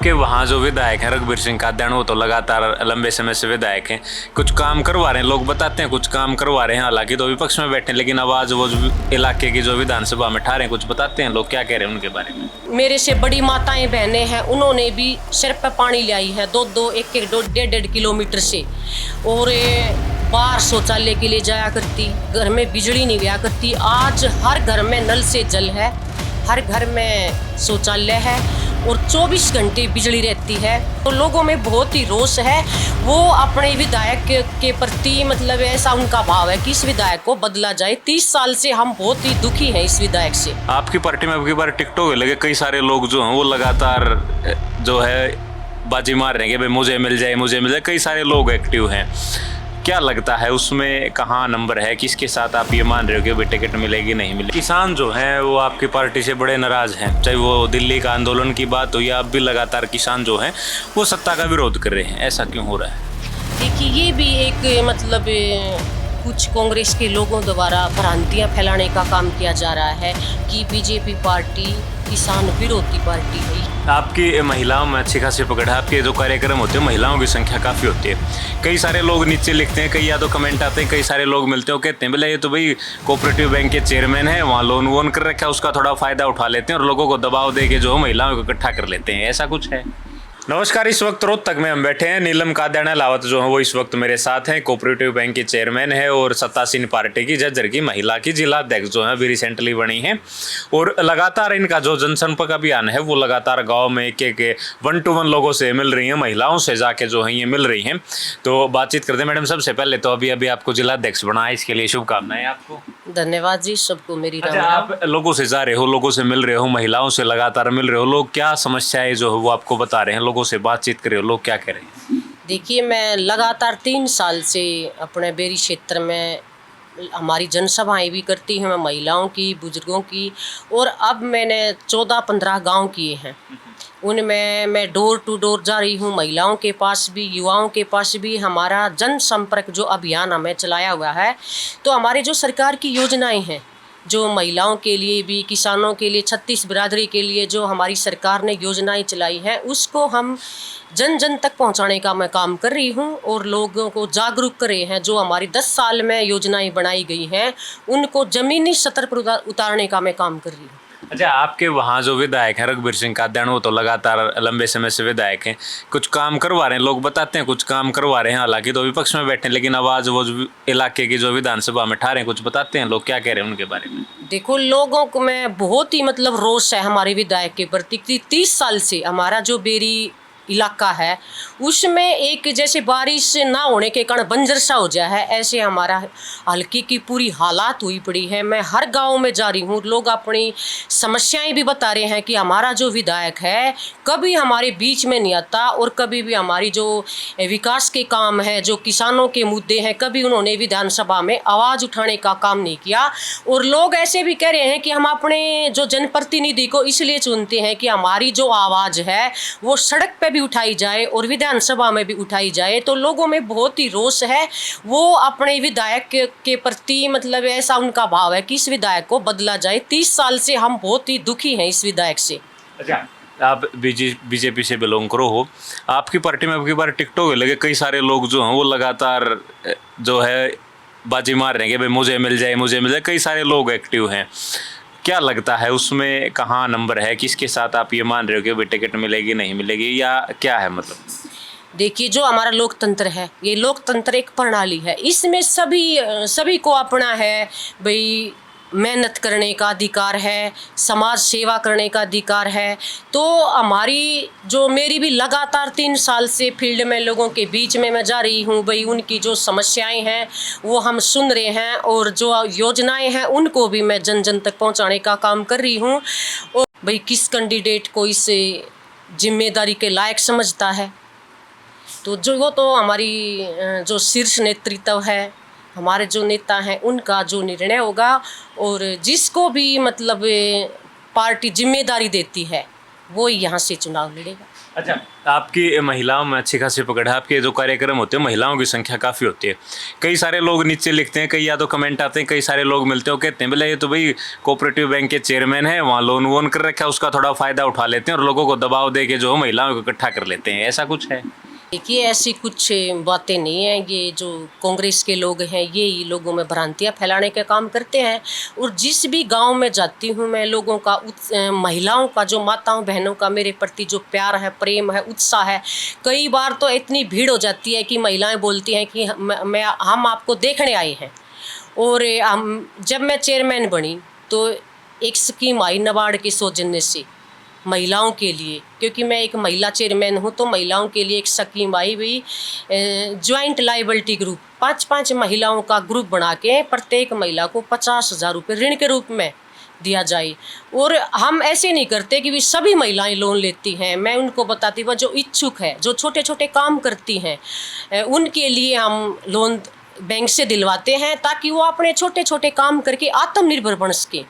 कि वहाँ जो विधायक हैं रघुवीर सिंह कादयान, वो तो लगातार लंबे समय से विधायक हैं, कुछ काम करवा रहे हैं, लोग बताते हैं कुछ काम करवा रहे हैं, हालांकि तो विपक्ष में बैठे हैं, लेकिन आवाज वो जो इलाके की जो विधानसभा में ठा रहे हैं, कुछ बताते हैं लोग, क्या कह रहे हैं उनके बारे में। मेरे से बड़ी माताएं बहनें हैं, उन्होंने भी सिर पे पानी ले आई है, दो एक एक 1.5 किलोमीटर से, और बाहर शौचालय के लिए जाया करती, घर में बिजली नहीं गया करती। आज हर घर में नल से जल है, हर घर में शौचालय है और 24 घंटे बिजली रहती है। तो लोगों में बहुत ही रोष है, वो अपने विधायक के प्रति मतलब ऐसा उनका भाव है कि इस विधायक को बदला जाए। 30 साल से हम बहुत ही दुखी हैं इस विधायक से। आपकी पार्टी में अबकी बार टिकटॉक लगे, कई सारे लोग जो हैं वो लगातार जो है बाजी मार रहे हैं कि भाई मुझे मिल जाए, कई सारे लोग एक्टिव हैं। क्या लगता है उसमें कहाँ नंबर है, किसके साथ आप ये मान रहे हो कि भाई टिकट मिलेगी नहीं मिलेगी? किसान जो हैं वो आपकी पार्टी से बड़े नाराज हैं, चाहे वो दिल्ली का आंदोलन की बात हो या अब भी लगातार किसान जो हैं वो सत्ता का विरोध कर रहे हैं, ऐसा क्यों हो रहा है? देखिए, ये भी एक मतलब कुछ कांग्रेस के लोगों द्वारा भ्रांतियां फैलाने का काम किया जा रहा है कि बीजेपी पार्टी किसान विरोधी पार्टी है। आपकी महिलाओं में अच्छी खासी पकड़ है, आपके जो कार्यक्रम होते हैं महिलाओं की संख्या काफ़ी होती है। कई सारे लोग नीचे लिखते हैं, कई या तो कमेंट आते हैं, कई सारे लोग मिलते हैं, कहते हैं बोले ये तो भाई कोऑपरेटिव बैंक के चेयरमैन है, वहाँ लोन वोन कर रखा है, उसका थोड़ा फायदा उठा लेते हैं और लोगों को दबाव दे के जो महिलाओं को इकट्ठा कर लेते हैं, ऐसा कुछ है? नमस्कार, इस वक्त रोहतक में हम बैठे हैं। नीलम कादयान लावत जो है वो इस वक्त मेरे साथ हैं, कोऑपरेटिव बैंक के चेयरमैन है और सत्तासीन पार्टी की झज्जर की महिला की जिला अध्यक्ष जो है अभी रिसेंटली बनी है। और लगातार इनका जो जनसंपर्क अभियान है वो लगातार गांव में एक 1-to-1 लोगों से मिल रही हैं, महिलाओं से जाके जो है ये मिल रही हैं। तो बातचीत करते हैं। मैडम, सबसे पहले तो अभी आपको जिला अध्यक्ष बना है, इसके लिए शुभकामनाएं आपको। धन्यवाद जी, सबको मेरी राम। आप लोगों से जा रहे हो, लोगों से मिल रहे हो, महिलाओं से लगातार मिल रहे हो, लोग क्या समस्याएं जो है वो आपको बता रहे हैं, लोगों से बातचीत कर रहे हो, लोग क्या कह रहे हैं? देखिए, मैं लगातार 3 साल से अपने बेरी क्षेत्र में हमारी जनसभाएं भी करती हूँ, मैं महिलाओं की, बुजुर्गों की, और अब मैंने 14-15 गांव किए हैं। उनमें मैं डोर टू डोर जा रही हूँ, महिलाओं के पास भी, युवाओं के पास भी। हमारा जनसंपर्क जो अभियान हमें चलाया हुआ है, तो हमारी जो सरकार की योजनाएं हैं, जो महिलाओं के लिए भी, किसानों के लिए, 36 बिरादरी के लिए जो हमारी सरकार ने योजनाएं चलाई हैं, उसको हम जन जन तक पहुंचाने का मैं काम कर रही हूं और लोगों को जागरूक कर रहे हैं। जो हमारी 10 साल में योजनाएं बनाई गई हैं, उनको ज़मीनी स्तर पर उतारने का मैं काम कर रही हूँ। अच्छा, आपके वहाँ जो विधायक हैं रघुवीर सिंह कादयान, वो तो लगातार लंबे समय से विधायक हैं, कुछ काम करवा रहे हैं, लोग बताते हैं कुछ काम करवा रहे हैं, हालांकि तो विपक्ष में बैठे हैं, लेकिन आवाज वो जो इलाके की जो विधानसभा में ठा रहे हैं, कुछ बताते हैं लोग, क्या कह रहे हैं उनके बारे में? देखो, लोगों को में बहुत ही मतलब रोष है हमारे विधायक के प्रति। 30 साल से हमारा जो बेरी इलाका है उसमें एक जैसे बारिश ना होने के कारण बंजर सा हो गया है, ऐसे हमारा हल्की की पूरी हालात हुई पड़ी है। मैं हर गांव में जा रही हूँ, लोग अपनी समस्याएं भी बता रहे हैं कि हमारा जो विधायक है कभी हमारे बीच में नहीं आता और कभी भी हमारी जो विकास के काम है, जो किसानों के मुद्दे हैं, कभी उन्होंने विधानसभा में आवाज़ उठाने का काम नहीं किया। और लोग ऐसे भी कह रहे हैं कि हम अपने जो जनप्रतिनिधि को इसलिए चुनते हैं कि हमारी जो आवाज़ है वो सड़क पे भी उठाई जाए और विधानसभा में भी उठाई जाए। तो लोगों में बहुत ही रोष है, वो अपने विधायक के प्रति मतलब ऐसा उनका भाव है कि इस विधायक को बदला जाए। 30 साल से हम बहुत ही दुखी हैं इस विधायक से। अच्छा, आप बीजेपी से बिलोंग करो हो, आपकी पार्टी में अबकी बार टिकटॉक लगे, कई सारे लोग जो हैं वो लगातार जो है बाजी मार रहे हैं कि भाई मुझे मिल जाए, कई सारे लोग एक्टिव हैं। क्या लगता है उसमें कहाँ नंबर है, किसके साथ आप ये मान रहे हो कि भाई टिकट मिलेगी नहीं मिलेगी, या क्या है मतलब? देखिए, जो हमारा लोकतंत्र है, ये लोकतंत्र एक प्रणाली है, इसमें सभी को अपना है भाई, मेहनत करने का अधिकार है, समाज सेवा करने का अधिकार है। तो हमारी जो मेरी भी लगातार 3 साल से फील्ड में लोगों के बीच में मैं जा रही हूँ भाई, उनकी जो समस्याएं हैं वो हम सुन रहे हैं और जो योजनाएं हैं उनको भी मैं जन जन तक पहुँचाने का काम कर रही हूँ। और भाई किस कैंडिडेट को इस जिम्मेदारी के लायक समझता है, तो जो वो तो हमारी जो शीर्ष नेतृत्व है, हमारे जो नेता हैं, उनका जो निर्णय होगा। और जिसको भी मतलब पार्टी जिम्मेदारी देती है वो यहाँ से चुनाव लड़ेगा। अच्छा, आपकी महिलाओं में अच्छी खासी पकड़ है। आपके जो कार्यक्रम होते हैं महिलाओं की संख्या काफ़ी होती है। कई सारे लोग नीचे लिखते हैं, कई या तो कमेंट आते हैं, कई सारे लोग मिलते हो कहते हैं बोले ये तो भाई कोऑपरेटिव बैंक के चेयरमैन है, वहाँ लोन वोन कर रखा है, उसका थोड़ा फ़ायदा उठा लेते हैं और लोगों को दबाव दे के जो है महिलाओं को इकट्ठा कर लेते हैं, ऐसा कुछ है? देखिए, ऐसी कुछ बातें नहीं हैं। ये जो कांग्रेस के लोग हैं ये ही लोगों में भ्रांतियाँ फैलाने का काम करते हैं। और जिस भी गांव में जाती हूँ मैं, लोगों का महिलाओं का, जो माताओं बहनों का मेरे प्रति जो प्यार है, प्रेम है, उत्साह है, कई बार तो इतनी भीड़ हो जाती है कि महिलाएं बोलती हैं कि हम आपको देखने आए हैं। और जब मैं चेयरमैन बनी तो एक स्कीम आई नाबार्ड के सौजन्य से महिलाओं के लिए, क्योंकि मैं एक महिला चेयरमैन हूँ, तो महिलाओं के लिए एक स्कीम आई हुई, ज्वाइंट लाइबिलिटी ग्रुप, 5-5 महिलाओं का ग्रुप बना के प्रत्येक महिला को 50,000 रुपये ऋण के रूप में दिया जाए। और हम ऐसे नहीं करते कि भी सभी महिलाएं लोन लेती हैं। मैं उनको बताती हूँ जो इच्छुक है, जो छोटे छोटे काम करती हैं, उनके लिए हम लोन बैंक से दिलवाते हैं ताकि वो अपने छोटे छोटे काम करके आत्मनिर्भर बन सके।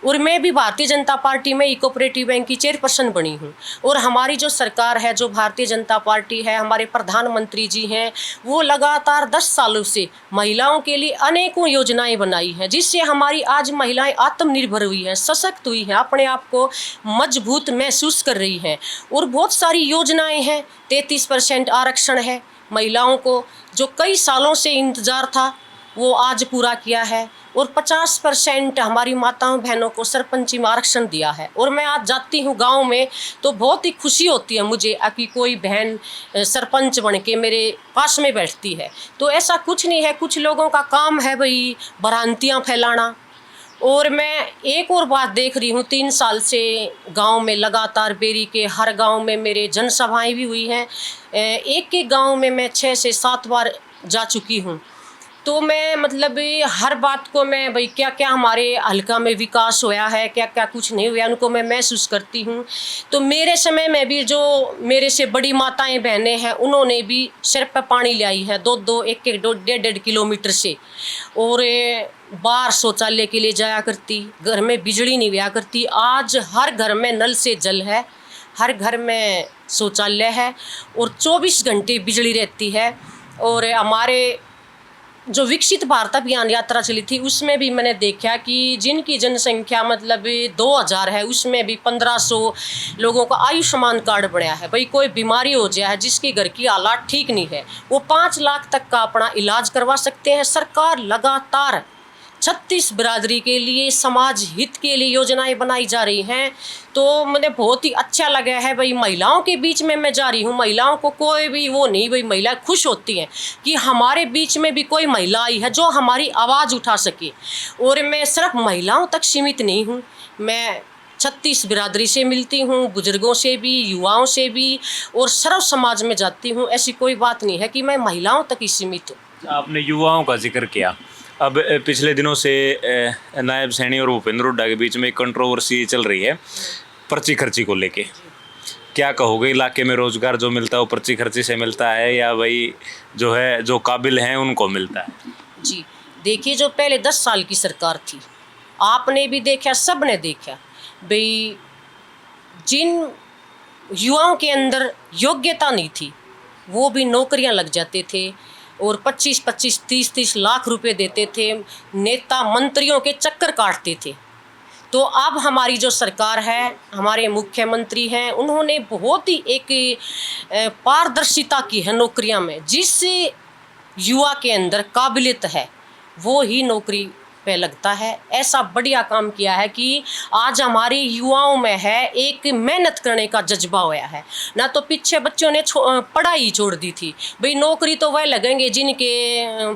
और मैं भी भारतीय जनता पार्टी में कोऑपरेटिव बैंक की चेयरपर्सन बनी हूँ। और हमारी जो सरकार है, जो भारतीय जनता पार्टी है, हमारे प्रधानमंत्री जी हैं, वो लगातार 10 सालों से महिलाओं के लिए अनेकों योजनाएं बनाई हैं, जिससे हमारी आज महिलाएं आत्मनिर्भर हुई हैं, सशक्त हुई हैं, अपने आप को मजबूत महसूस कर रही हैं। और बहुत सारी योजनाएं हैं। 33% आरक्षण है महिलाओं को, जो कई सालों से इंतज़ार था, वो आज पूरा किया है। और 50% हमारी माताओं बहनों को सरपंची में आरक्षण दिया है। और मैं आज जाती हूँ गांव में तो बहुत ही खुशी होती है मुझे कि कोई बहन सरपंच बन के मेरे पास में बैठती है। तो ऐसा कुछ नहीं है। कुछ लोगों का काम है भाई भ्रांतियाँ फैलाना। और मैं एक और बात देख रही हूँ, 3 साल से गांव में लगातार बेरी के हर गांव में मेरे जनसभाएं भी हुई हैं। एक एक गांव में मैं 6 से 7 बार जा चुकी हूँ। तो मैं मतलब हर बात को मैं भाई क्या क्या हमारे हल्का में विकास होया है, क्या क्या कुछ नहीं हुआ, उनको मैं महसूस करती हूँ। तो मेरे समय में भी जो मेरे से बड़ी माताएं बहनें हैं, उन्होंने भी सिर पर पानी ले आई है, 2-2, 1-1, 1.5 किलोमीटर से। और बाहर शौचालय के लिए जाया करती, घर में बिजली नहीं हुआ करती। आज हर घर में नल से जल है, हर घर में शौचालय है और 24 घंटे बिजली रहती है। और हमारे जो विकसित भारत अभियान यात्रा चली थी, उसमें भी मैंने देखा कि जिनकी जनसंख्या मतलब 2000 है, उसमें भी 1500 लोगों का आयुष्मान कार्ड बनाया है। भाई कोई बीमारी हो जाए है, जिसके घर की हालात ठीक नहीं है, वो 5 लाख तक का अपना इलाज करवा सकते हैं। सरकार लगातार 36 बिरादरी के लिए, समाज हित के लिए योजनाएं बनाई जा रही हैं। तो मुझे बहुत ही अच्छा लगा है। भाई महिलाओं के बीच में मैं जा रही हूँ, महिलाओं को कोई भी वो नहीं, भाई महिलाएं खुश होती हैं कि हमारे बीच में भी कोई महिला आई है जो हमारी आवाज़ उठा सके। और मैं सिर्फ महिलाओं तक सीमित नहीं हूँ, मैं 36 बिरादरी से मिलती हूँ, बुजुर्गों से भी, युवाओं से भी, और सर्व समाज में जाती हूँ। ऐसी कोई बात नहीं है कि मैं महिलाओं तक ही सीमित हूँ। आपने युवाओं का जिक्र किया। अब पिछले दिनों से नायब सैनी और भूपेंद्र हुड्डा के बीच में एक कंट्रोवर्सी चल रही है पर्ची खर्ची को लेके। क्या कहोगे, इलाके में रोजगार जो मिलता है वो पर्ची खर्ची से मिलता है या भाई जो है जो काबिल हैं उनको मिलता है? जी देखिए, जो पहले 10 साल की सरकार थी, आपने भी देखा, सब ने देखा, भाई जिन युवाओं के अंदर योग्यता नहीं थी वो भी नौकरियां लग जाते थे और 25-25, 30-30 लाख रुपए देते थे, नेता मंत्रियों के चक्कर काटते थे। तो अब हमारी जो सरकार है, हमारे मुख्यमंत्री हैं, उन्होंने बहुत ही एक पारदर्शिता की है नौकरियां में। जिस युवा के अंदर काबिलियत है वो ही नौकरी पे लगता है। ऐसा बढ़िया काम किया है कि आज हमारे युवाओं में है एक मेहनत करने का जज्बा होया है। ना तो पीछे बच्चों ने पढ़ाई छोड़ दी थी, भाई नौकरी तो वह लगेंगे जिनके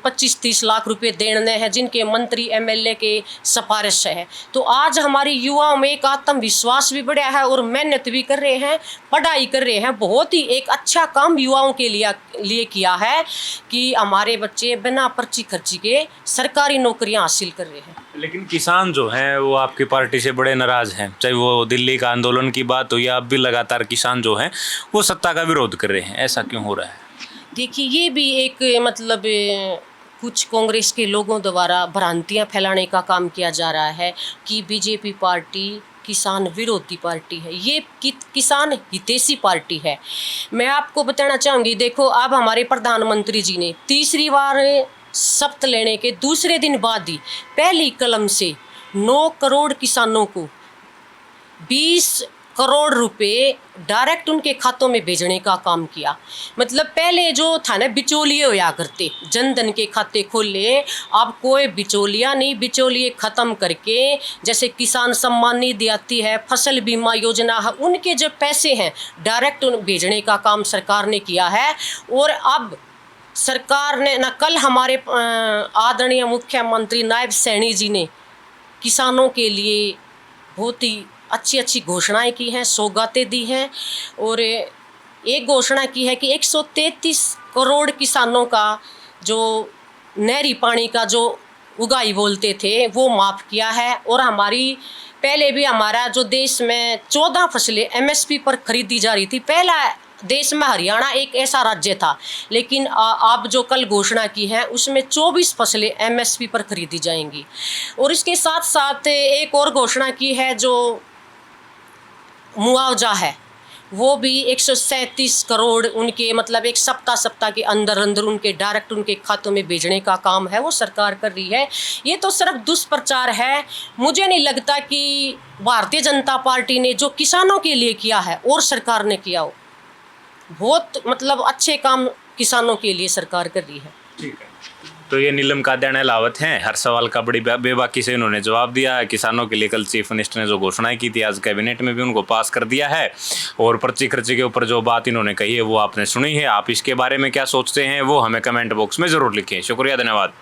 25-30 लाख रुपए देने हैं, जिनके मंत्री एमएलए के सिफारिश है। तो आज हमारे युवाओं में एक आत्मविश्वास भी बढ़ा है और मेहनत भी कर रहे हैं, पढ़ाई कर रहे हैं। बहुत ही एक अच्छा काम युवाओं के लिए किया है कि हमारे बच्चे बिना पर्ची खर्ची के सरकारी नौकरियां हासिल कर रहे हैं। लेकिन किसान जो हैं वो आपकी पार्टी से बड़े नाराज हैं, चाहे वो दिल्ली का आंदोलन की बात हो या अब भी लगातार किसान जो हैं वो सत्ता का विरोध कर रहे हैं। ऐसा क्यों हो रहा है? देखिए, ये भी एक मतलब कुछ कांग्रेस के लोगों द्वारा भ्रांतियां फैलाने का काम किया जा रहा है कि बीजेपी पार्टी किसान विरोधी पार्टी है, ये किसान हितैषी पार्टी है। मैं आपको बताना चाहूँगी, देखो अब हमारे प्रधानमंत्री जी ने तीसरी बार शपथ लेने के दूसरे दिन बाद ही पहली कलम से 9 करोड़ किसानों को 20 करोड़ रुपए डायरेक्ट उनके खातों में भेजने का काम किया। मतलब पहले जो था ना, बिचौलिए होया करते, जनधन के खाते खोले, अब कोई बिचौलिया नहीं, बिचौलिए ख़त्म करके जैसे किसान सम्मान निधि आती है, फसल बीमा योजना है, उनके जो पैसे हैं डायरेक्ट उन भेजने का काम सरकार ने किया है। और अब सरकार ने ना, कल हमारे आदरणीय मुख्यमंत्री नायब सैनी जी ने किसानों के लिए बहुत ही अच्छी अच्छी घोषणाएं की हैं, सौगातें दी हैं। और एक घोषणा की है कि 133 करोड़ किसानों का जो नहरी पानी का जो उगाही बोलते थे वो माफ़ किया है। और हमारी पहले भी हमारा जो देश में 14 फसलें MSP पर खरीदी जा रही थी, पहला देश में हरियाणा एक ऐसा राज्य था, लेकिन आप जो कल घोषणा की है उसमें 24 फसलें MSP पर खरीदी जाएंगी। और इसके साथ साथ एक और घोषणा की है, जो मुआवजा है वो भी 137 करोड़ उनके मतलब एक सप्ताह के अंदर अंदर उनके डायरेक्ट उनके खातों में भेजने का काम है वो सरकार कर रही है। ये तो सिर्फ दुष्प्रचार है। मुझे नहीं लगता कि भारतीय जनता पार्टी ने जो किसानों के लिए किया है और सरकार ने किया हो, बहुत मतलब अच्छे काम किसानों के लिए सरकार कर रही है। ठीक है, तो ये नीलम कादियान अहलावत हैं, हर सवाल का बड़ी बेबाकी से इन्होंने जवाब दिया है। किसानों के लिए कल चीफ मिनिस्टर ने जो घोषणाएं की थी, आज कैबिनेट में भी उनको पास कर दिया है। और पर्ची खर्ची के ऊपर जो बात इन्होंने कही है वो आपने सुनी है। आप इसके बारे में क्या सोचते हैं वो हमें कमेंट बॉक्स में ज़रूर लिखें। शुक्रिया, धन्यवाद।